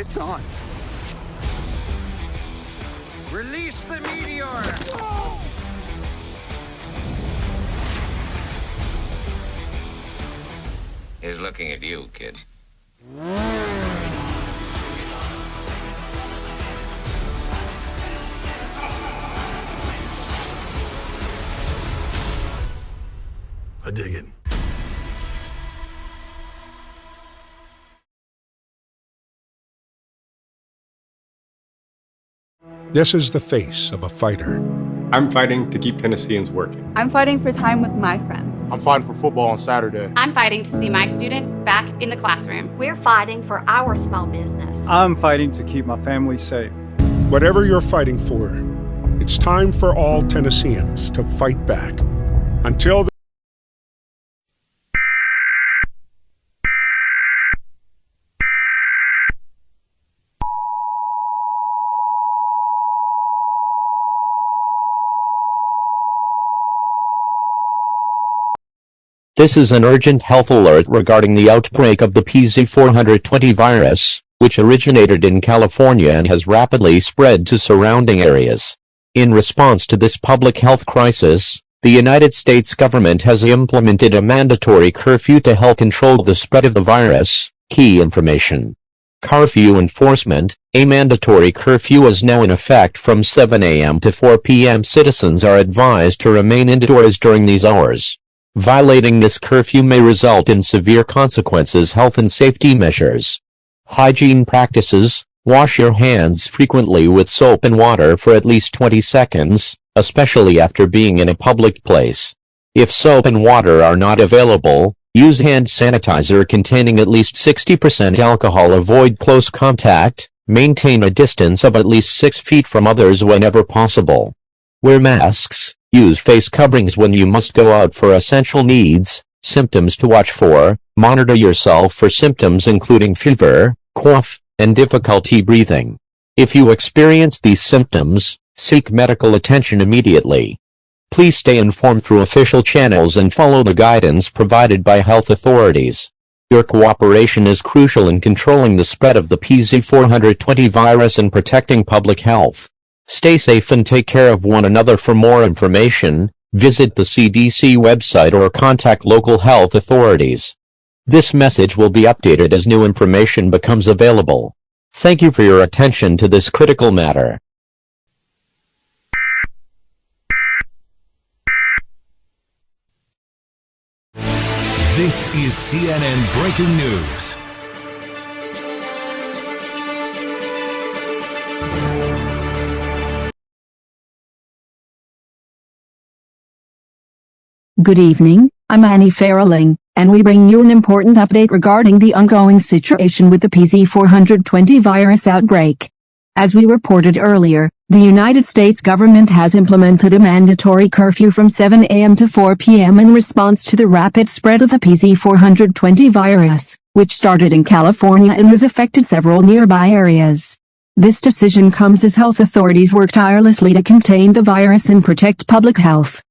It's on. Release the meteor! Whoa! He's looking at you, kid. I dig it. This is the face of a fighter. I'm fighting to keep Tennesseans working. I'm fighting for time with my friends. I'm fighting for football on Saturday. I'm fighting to see my students back in the classroom. We're fighting for our small business. I'm fighting to keep my family safe. Whatever you're fighting for, it's time for all Tennesseans to fight back. Until This is an urgent health alert regarding the outbreak of the PZ420 virus, which originated in California and has rapidly spread to surrounding areas. In response to this public health crisis, the United States government has implemented a mandatory curfew to help control the spread of the virus. Key information. Curfew enforcement. A mandatory curfew is now in effect from 7 a.m. to 4 p.m. Citizens are advised to remain indoors during these hours. Violating this curfew may result in severe consequences. Health and safety measures. Hygiene practices. Wash your hands frequently with soap and water for at least 20 seconds, especially after being in a public place. If soap and water are not available, use hand sanitizer containing at least 60% alcohol. Avoid close contact. Maintain a distance of at least 6 feet from others whenever possible. Wear masks. Use face coverings when you must go out for essential needs. Symptoms to watch for. Monitor yourself for symptoms including fever, cough, and difficulty breathing. If you experience these symptoms, seek medical attention immediately. Please stay informed through official channels and follow the guidance provided by health authorities. Your cooperation is crucial in controlling the spread of the PZ420 virus and protecting public health. Stay safe and take care of one another. For more information, visit the CDC website or contact local health authorities. This message will be updated as new information becomes available. Thank you for your attention to this critical matter. This is CNN Breaking News. Good evening, I'm Annie Farrelling, and we bring you an important update regarding the ongoing situation with the PZ420 virus outbreak. As we reported earlier, the United States government has implemented a mandatory curfew from 7 a.m. to 4 p.m. in response to the rapid spread of the PZ420 virus, which started in California and has affected several nearby areas. This decision comes as health authorities work tirelessly to contain the virus and protect public health.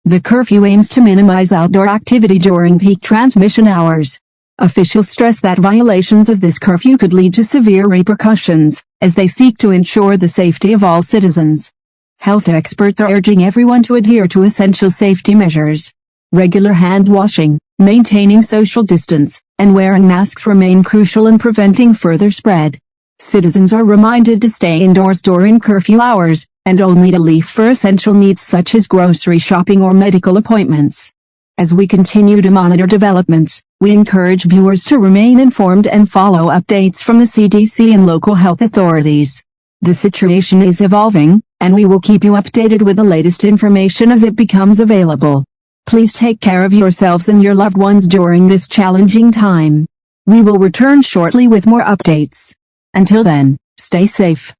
The curfew aims to minimize outdoor activity during peak transmission hours. Officials stress that violations of this curfew could lead to severe repercussions, as they seek to ensure the safety of all citizens. Health experts are urging everyone to adhere to essential safety measures. Regular hand washing, maintaining social distance, and wearing masks remain crucial in preventing further spread. Citizens are reminded to stay indoors during curfew hours, and only to leave for essential needs such as grocery shopping or medical appointments. As we continue to monitor developments, we encourage viewers to remain informed and follow updates from the CDC and local health authorities. The situation is evolving, and we will keep you updated with the latest information as it becomes available. Please take care of yourselves and your loved ones during this challenging time. We will return shortly with more updates. Until then, stay safe.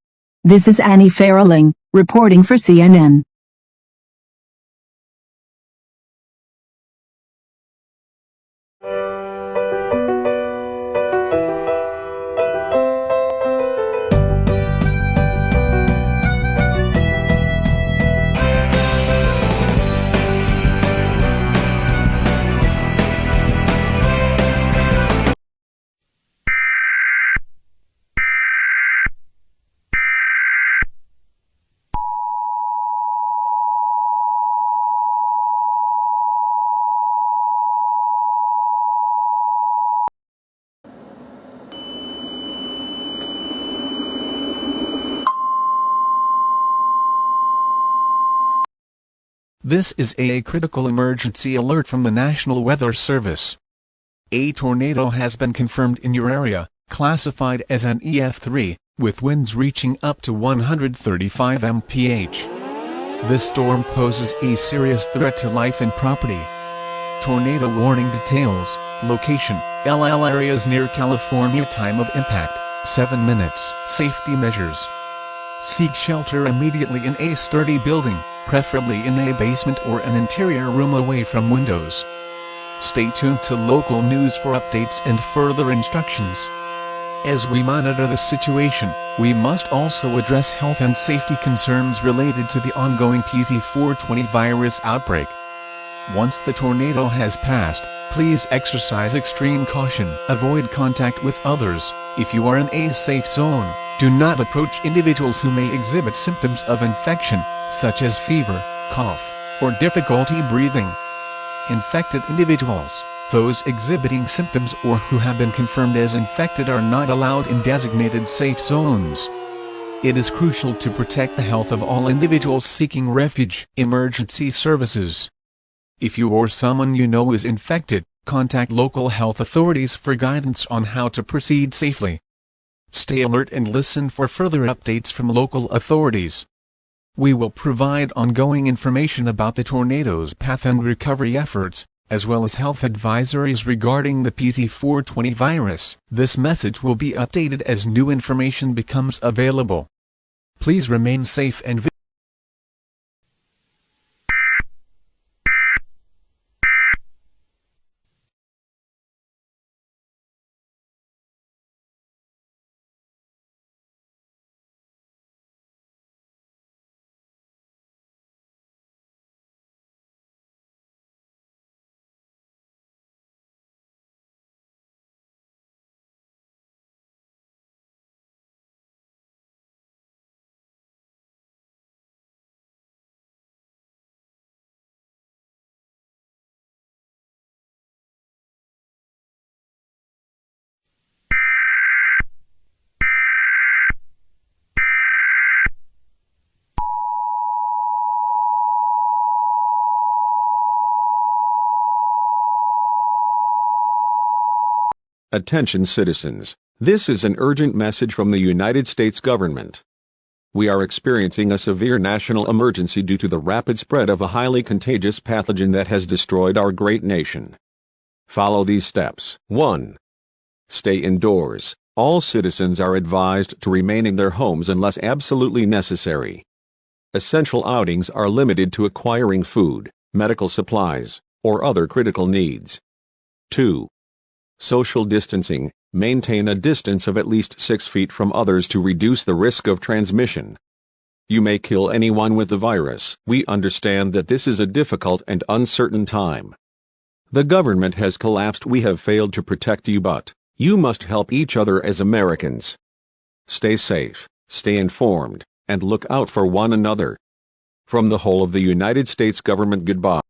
This is Annie Farrelling, reporting for CNN. This is a critical emergency alert from the National Weather Service. A tornado has been confirmed in your area, classified as an EF3, with winds reaching up to 135 mph. This storm poses a serious threat to life and property. Tornado warning details: location, LL areas near California. Time of impact, 7 minutes. Safety measures: seek shelter immediately in a sturdy building, preferably in a basement or an interior room away from windows. Stay tuned to local news for updates and further instructions. As we monitor the situation, we must also address health and safety concerns related to the ongoing PZ420 virus outbreak. Once the tornado has passed, please exercise extreme caution. Avoid contact with others. If you are in a safe zone, do not approach individuals who may exhibit symptoms of infection, such as fever, cough, or difficulty breathing. Infected individuals, those exhibiting symptoms or who have been confirmed as infected, are not allowed in designated safe zones. It is crucial to protect the health of all individuals seeking refuge. Emergency services: if you or someone you know is infected, contact local health authorities for guidance on how to proceed safely. Stay alert and listen for further updates from local authorities. We will provide ongoing information about the tornado's path and recovery efforts, as well as health advisories regarding the PZ420 virus. This message will be updated as new information becomes available. Please remain safe and vigilant. Attention citizens, this is an urgent message from the United States government. We are experiencing a severe national emergency due to the rapid spread of a highly contagious pathogen that has destroyed our great nation. Follow these steps. 1. Stay indoors. All citizens are advised to remain in their homes unless absolutely necessary. Essential outings are limited to acquiring food, medical supplies, or other critical needs. 2. Social distancing. Maintain a distance of at least 6 feet from others to reduce the risk of transmission. You may kill anyone with the virus. We understand that this is a difficult and uncertain time. The government has collapsed. We have failed to protect you, but you must help each other as Americans. Stay safe, stay informed, and look out for one another. From the whole of the United States government, goodbye.